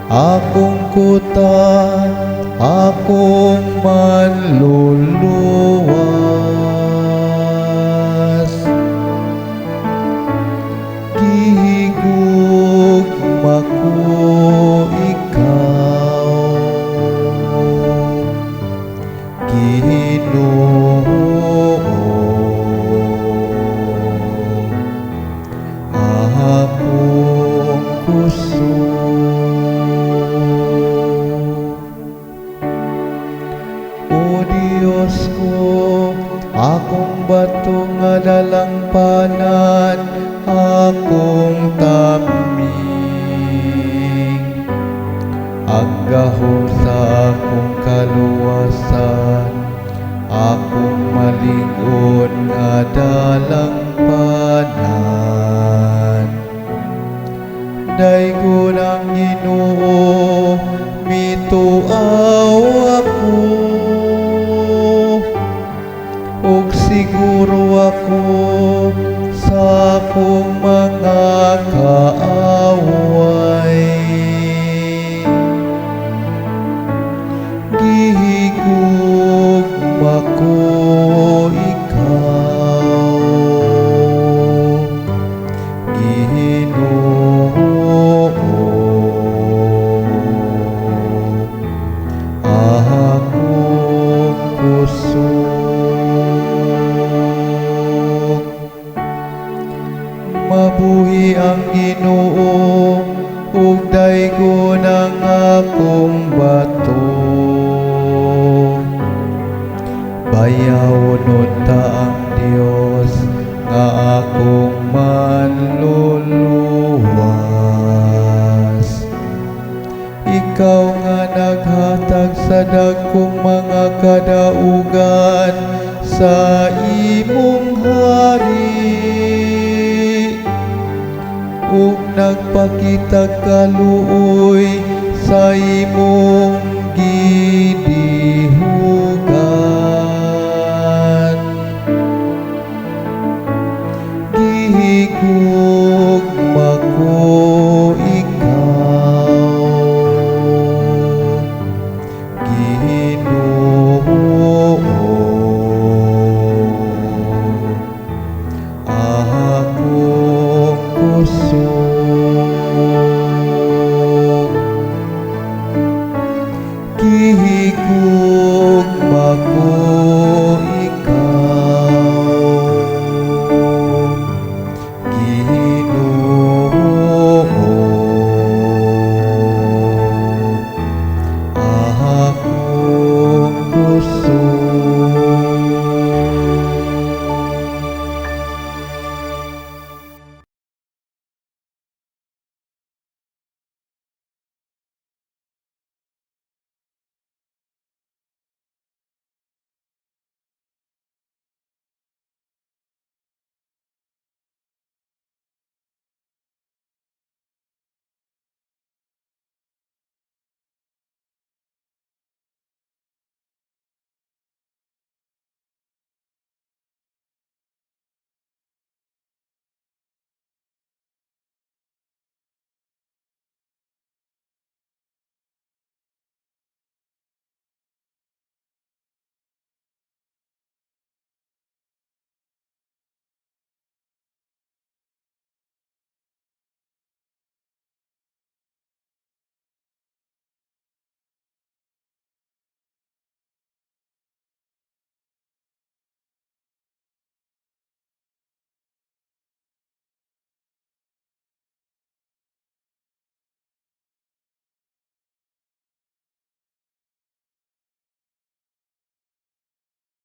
akong kuta, akong manluluwas. Gihigugma ko ikaw, Ginoo, akong kusog. O Diyos ko, akong bato nga lalampanan, akong taming, ang gahom sa akong kaluwasan, akong malingon nga dalampanan. Daygon ang Ginoo, mituaw ako, ug siguro ako sa akong mga kaaway. Gihigugma ko ikaw, Ginoo, akong kusog. Mabuhi ang Ginoo, ug daygon ang akong bato. Bayawon unta ang Dios nga akong manluluwas. Ikaw nga naghatag sa dagkong mga kadaugan sa imong hari, ug nagpakita kaluoy sa imong